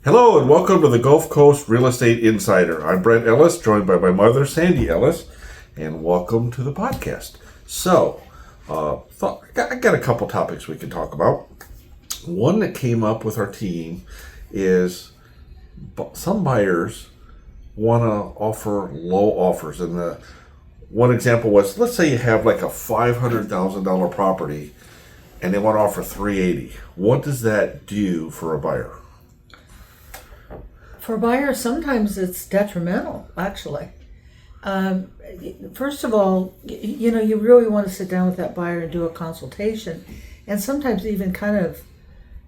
Hello and welcome to the Gulf Coast Real Estate Insider. I'm Brent Ellis, joined by my mother, Sande Ellis, and welcome to the podcast. So, I got a couple topics we can talk about. One that came up with our team is some buyers want to offer low offers. And the one example was, let's say you have like a $500,000 property and they want to offer $380,000. What does that do for a buyer? For buyers, sometimes it's detrimental, actually. First of all, you really want to sit down with that buyer and do a consultation, and sometimes even kind of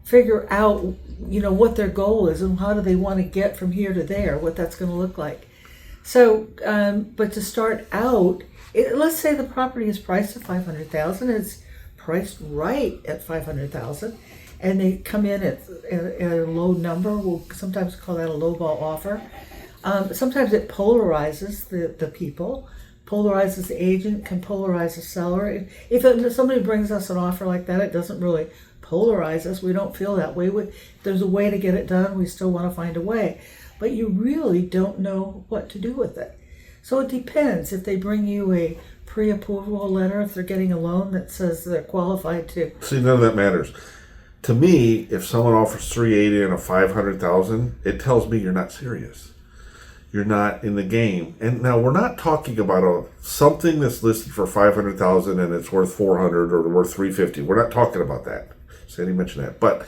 figure out, what their goal is and how do they want to get from here to there, what that's going to look like. So, but to start out, let's say the property is priced at $500,000. It's priced right at $500,000. And they come in at a low number. We'll sometimes call that a lowball offer. Sometimes it polarizes the people, polarizes the agent, can polarize the seller. If somebody brings us an offer like that, it doesn't really polarize us. We don't feel that way. There's a way to get it done. We still want to find a way. But you really don't know what to do with it. So it depends. If they bring you a pre-approval letter, if they're getting a loan that says they're qualified to. See, none of that matters. To me, if someone offers $380,000 and a $500,000, it tells me you're not serious. You're not in the game. And now we're not talking about something that's listed for $500,000 and it's worth $400,000 or worth $350,000. We're not talking about that. Sandy mentioned that. But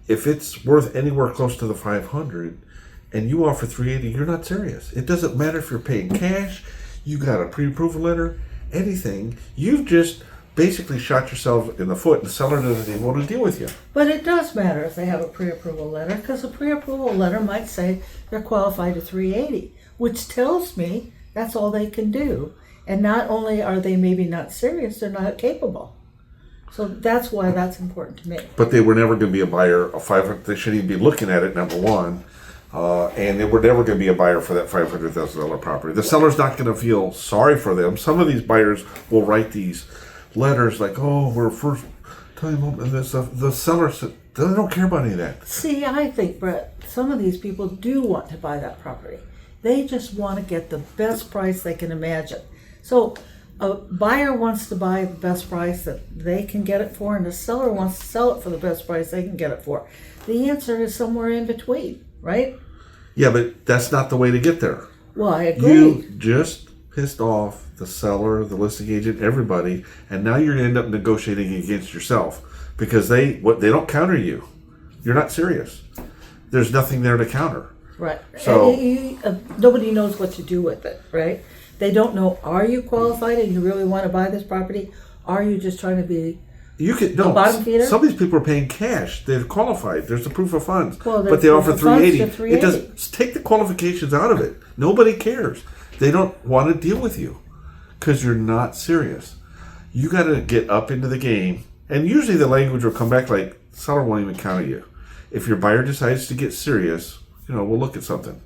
if it's worth anywhere close to the $500,000 and you offer $380,000, you're not serious. It doesn't matter if you're paying cash, you got a pre-approval letter, anything. You've just basically shot yourself in the foot. The seller doesn't even want to deal with you. But it does matter if they have a pre-approval letter, because a pre-approval letter might say they're qualified to $380,000, which tells me that's all they can do. And not only are they maybe not serious, they're not capable. So that's why that's important to me. But they were never going to be a buyer of $500,000. They shouldn't even be looking at it, number one. And they were never going to be a buyer for that $500,000 property. The seller's not going to feel sorry for them. Some of these buyers will write these letters like, oh, we're first time home and this stuff. The seller said, they don't care about any of that. See, I think, Brett, some of these people do want to buy that property. They just want to get the best price they can imagine. So a buyer wants to buy the best price that they can get it for, and the seller wants to sell it for the best price they can get it for. The answer is somewhere in between, right? Yeah, but that's not the way to get there. Well, I agree. You just pissed off the seller, the listing agent, everybody, and now you're going to end up negotiating against yourself because they don't counter you. You're not serious. There's nothing there to counter. Right. So nobody knows what to do with it, right? They don't know, are you qualified and you really want to buy this property? Are you just trying to be a bottom feeder? Some of these people are paying cash. They're qualified. There's the proof of funds. Well, but they offer $380,000. It $380,000. does take the qualifications out of it. Nobody cares. They don't want to deal with you because you're not serious. You got to get up into the game. And usually the language will come back like, seller won't even counter you. If your buyer decides to get serious, we'll look at something.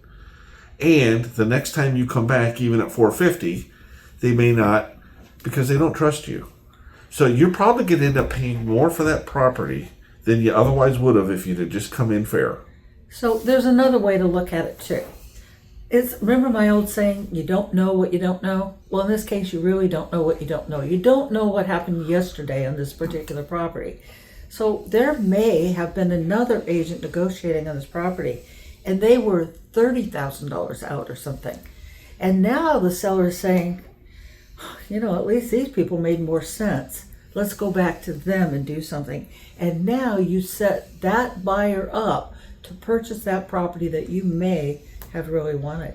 And the next time you come back, even at $450,000, they may not, because they don't trust you. So you're probably going to end up paying more for that property than you otherwise would have if you'd have just come in fair. So there's another way to look at it too. Remember my old saying, you don't know what you don't know? Well, in this case, you really don't know what you don't know. You don't know what happened yesterday on this particular property. So there may have been another agent negotiating on this property, and they were $30,000 out or something. And now the seller is saying, at least these people made more sense. Let's go back to them and do something. And now you set that buyer up to purchase that property that you may have really wanted.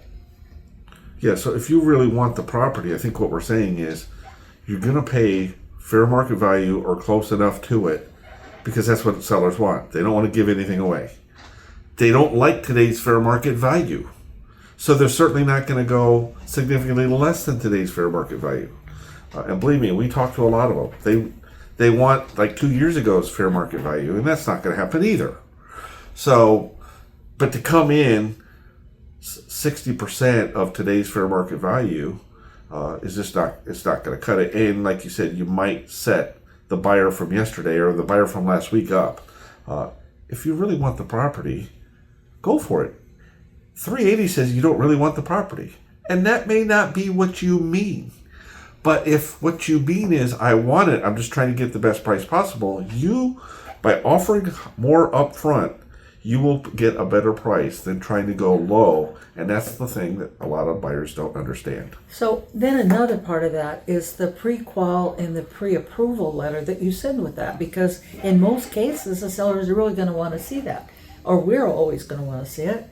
Yeah, so if you really want the property, I think what we're saying is you're going to pay fair market value or close enough to it because that's what sellers want. They don't want to give anything away. They don't like today's fair market value. So they're certainly not going to go significantly less than today's fair market value. And believe me, we talked to a lot of them. They want like 2 years ago's fair market value, and that's not going to happen either. So, but to come in 60% of today's fair market value is just it's not going to cut it. And like you said, you might set the buyer from yesterday or the buyer from last week up. If you really want the property, go for it. 380 says you don't really want the property. And that may not be what you mean. But if what you mean is, I want it, I'm just trying to get the best price possible, by offering more upfront, you will get a better price than trying to go low. And that's the thing that a lot of buyers don't understand. So then another part of that is the pre-qual and the pre-approval letter that you send with that, because in most cases, the sellers are really going to want to see that, or we're always going to want to see it.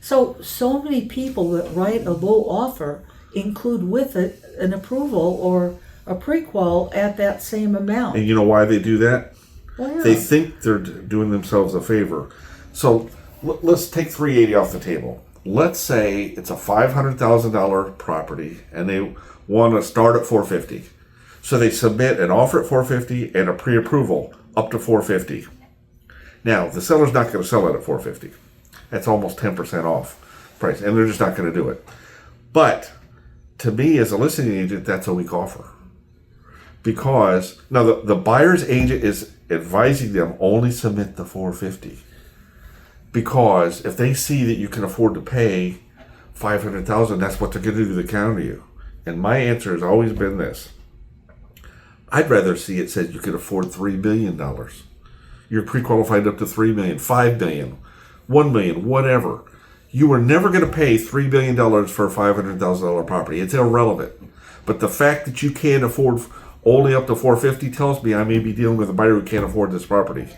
So many people that write a low offer include with it an approval or a pre-qual at that same amount. And you know why they do that? Well, yeah. They think they're doing themselves a favor. So let's take 380 off the table. Let's say it's a $500,000 property and they want to start at 450. So they submit an offer at 450 and a pre-approval up to 450. Now, the seller's not going to sell it at 450. That's almost 10% off price, and they're just not going to do it. But to me, as a listing agent, that's a weak offer. Because now the buyer's agent is advising them only submit the 450. Because if they see that you can afford to pay $500,000, that's what they're going to do to counter you. And my answer has always been this: I'd rather see it said you could afford $3 million. You're pre-qualified up to $3 million, $5 million, $1 million, whatever. You are never going to pay $3 billion for a $500,000 property. It's irrelevant. But the fact that you can't afford only up to $450 tells me I may be dealing with a buyer who can't afford this property.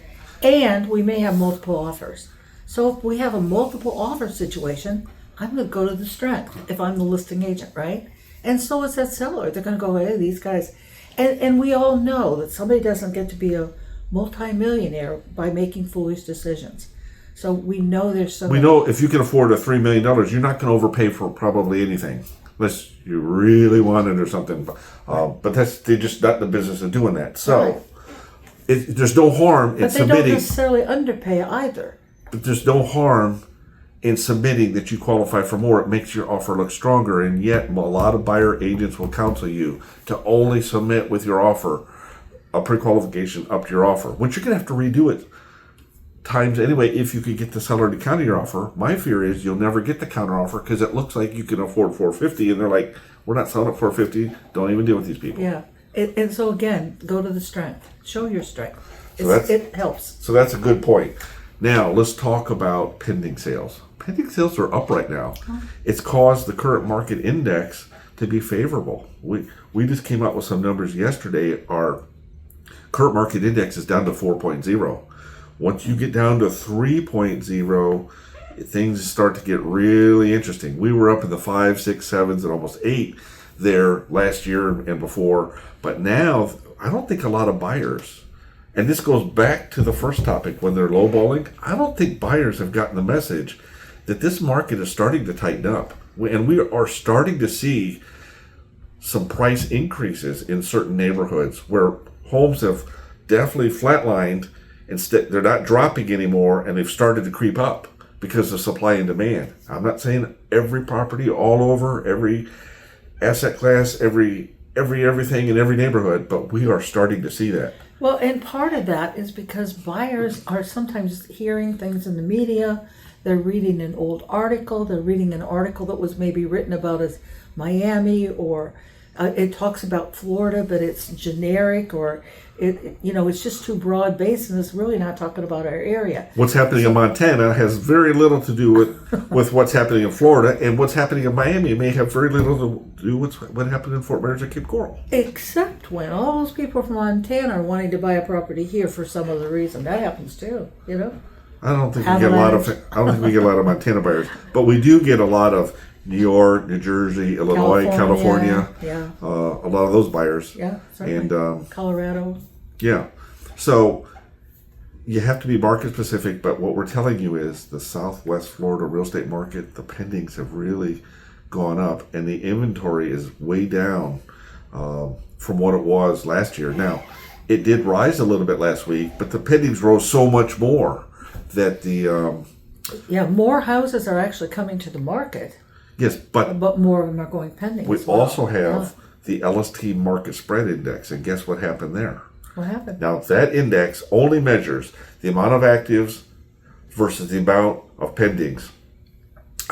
And we may have multiple offers. So if we have a multiple offer situation, I'm going to go to the strength if I'm the listing agent, right? And so is that seller. They're going to go, hey, these guys. And we all know that somebody doesn't get to be a multimillionaire by making foolish decisions. So we know there's some. We know if you can afford a $3 million, you're not going to overpay for probably anything, unless you really want it or something. But they're just not in the business of doing that. So there's no harm in submitting. But they don't necessarily underpay either. But there's no harm in submitting that you qualify for more. It makes your offer look stronger, and yet a lot of buyer agents will counsel you to only submit with your offer a pre-qualification up to your offer, which you're going to have to redo it times anyway if you could get the seller to counter your offer. My fear is you'll never get the counter offer because it looks like you can afford $450, and they're like, we're not selling at $450. Don't even deal with these people. Yeah, and so again, go to the strength. Show your strength. It helps. So that's a good point. Now, let's talk about pending sales. Pending sales are up right now. It's caused the current market index to be favorable. We just came out with some numbers yesterday. Our current market index is down to 4.0. Once you get down to 3.0, things start to get really interesting. We were up in the 5, 6, 7s, and almost 8 there last year and before. But now, I don't think a lot of buyers, and this goes back to the first topic, when they're lowballing, I don't think buyers have gotten the message that this market is starting to tighten up. And we are starting to see some price increases in certain neighborhoods where homes have definitely flatlined. Instead, they're not dropping anymore, and they've started to creep up because of supply and demand. I'm not saying every property all over, every asset class, everything in every neighborhood, but we are starting to see that. Well, and part of that is because buyers are sometimes hearing things in the media. They're reading an old article. They're reading an article that was maybe written about as Miami, or it talks about Florida, but it's generic, or it's just too broad based, and it's really not talking about our area. What's happening in Montana has very little to do with what's happening in Florida, and what's happening in Miami may have very little to do with what happened in Fort Myers or Cape Coral. Except when all those people from Montana are wanting to buy a property here for some other reason. That happens too, I don't think we get a lot of Montana buyers, but we do get a lot of New York, New Jersey, Illinois, California. Yeah. A lot of those buyers. Yeah, certainly. And Colorado. Yeah. So you have to be market specific, but what we're telling you is the Southwest Florida real estate market, the pendings have really gone up, and the inventory is way down from what it was last year. Now, it did rise a little bit last week, but the pendings rose so much more that the... more houses are actually coming to the market. Yes, but more of them are going pending. We also have the LST market spread index, and guess what happened there? What happened? Now, that index only measures the amount of actives versus the amount of pendings.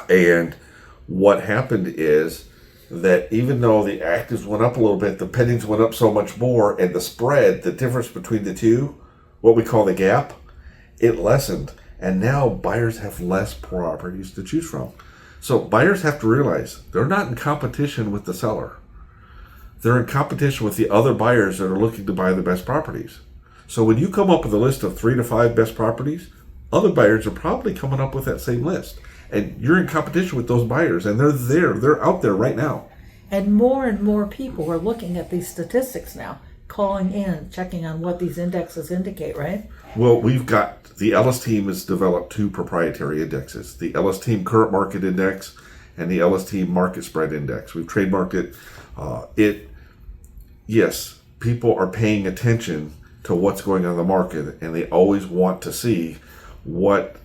And what happened is that even though the actives went up a little bit, the pendings went up so much more, and the spread, the difference between the two, what we call the gap, it lessened. And now buyers have less properties to choose from. So buyers have to realize they're not in competition with the seller. They're in competition with the other buyers that are looking to buy the best properties. So when you come up with a list of 3 to 5 best properties, other buyers are probably coming up with that same list. And you're in competition with those buyers, and they're out there right now. And more people are looking at these statistics now, calling in, checking on what these indexes indicate, right? Well, the Ellis team has developed 2 proprietary indexes, the Ellis team current market index and the Ellis team market spread index. We've trademarked it. Yes, people are paying attention to what's going on in the market, and they always want to see what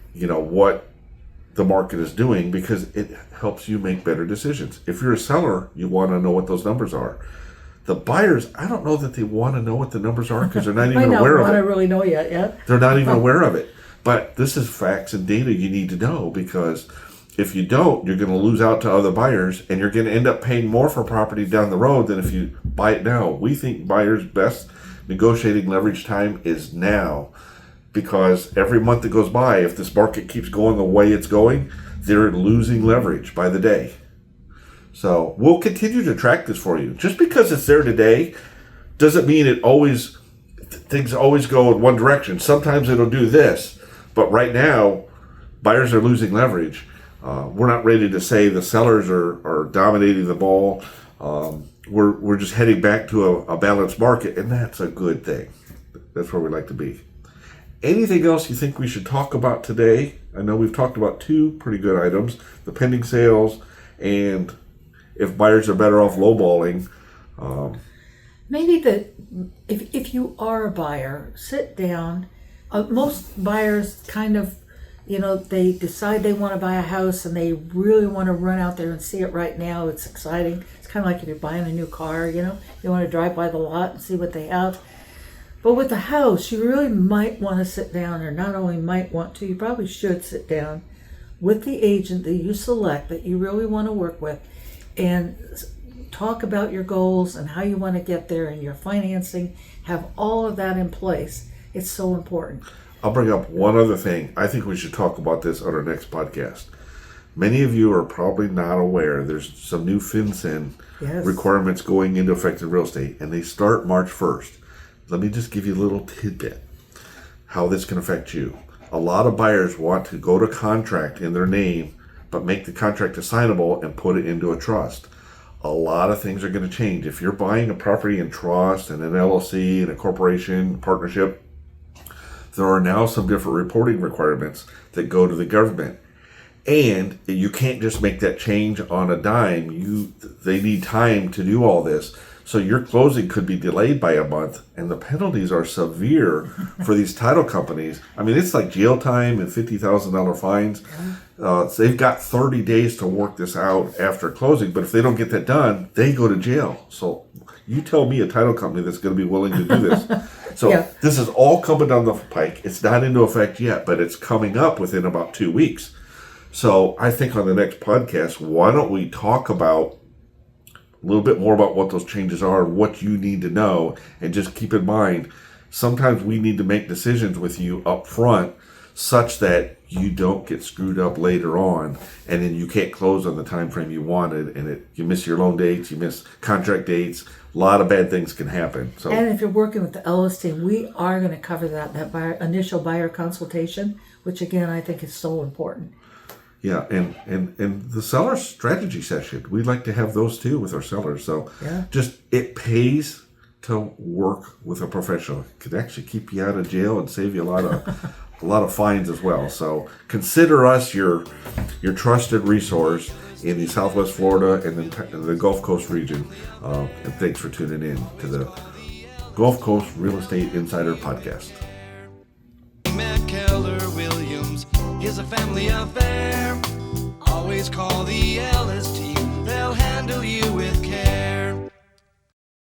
the market is doing, because it helps you make better decisions. If you're a seller, you want to know what those numbers are. The buyers, I don't know that they want to know what the numbers are, because they're not even aware of it. I don't really know yet. They're not even aware of it. But this is facts and data you need to know, because if you don't, you're going to lose out to other buyers, and you're going to end up paying more for property down the road than if you buy it now. We think buyers' best negotiating leverage time is now, because every month that goes by, if this market keeps going the way it's going, they're losing leverage by the day. So we'll continue to track this for you. Just because it's there today doesn't mean things always go in one direction. Sometimes it'll do this, but right now buyers are losing leverage. We're not ready to say the sellers are dominating the ball. We're just heading back to a balanced market, and that's a good thing. That's where we like to be. Anything else you think we should talk about today? I know we've talked about 2 pretty good items, the pending sales and if buyers are better off lowballing. Maybe if you are a buyer, sit down. Most buyers kind of, they decide they want to buy a house and they really want to run out there and see it right now. It's exciting. It's kind of like if you're buying a new car, you want to drive by the lot and see what they have. But with the house, you really might want to sit down, or not only might want to, you probably should sit down with the agent that you select, that you really want to work with, and talk about your goals and how you want to get there and your financing. Have all of that in place. It's so important. I'll bring up one other thing. I think we should talk about this on our next podcast. Many of you are probably not aware there's some new FinCEN requirements going into effect in real estate, and they start March 1st. Let me just give you a little tidbit how this can affect you. A lot of buyers want to go to contract in their name, but make the contract assignable and put it into a trust. A lot of things are going to change. If you're buying a property in trust and an LLC and a corporation partnership, there are now some different reporting requirements that go to the government. And you can't just make that change on a dime. They need time to do all this. So your closing could be delayed by a month, and the penalties are severe for these title companies. I mean, it's like jail time and $50,000 fines. So they've got 30 days to work this out after closing, but if they don't get that done, they go to jail. So you tell me a title company that's going to be willing to do this. So This is all coming down the pike. It's not into effect yet, but it's coming up within about 2 weeks. So I think on the next podcast, why don't we talk about a little bit more about what those changes are and what you need to know, and just keep in mind, sometimes we need to make decisions with you up front such that you don't get screwed up later on, and then you can't close on the time frame you wanted, and you miss your loan dates, you miss contract dates. A lot of bad things can happen. So, and if you're working with the Ellis team, we are going to cover that initial buyer consultation, which again I think is so important. Yeah, and the seller strategy session, we'd like to have those too with our sellers. So just it pays to work with a professional. It could actually keep you out of jail and save you a lot of fines as well. So consider us your trusted resource in the Southwest Florida and the Gulf Coast region. And thanks for tuning in to the Gulf Coast Real Estate Insider Podcast. Is a family affair. Always call the Ellis team. They'll handle you with care.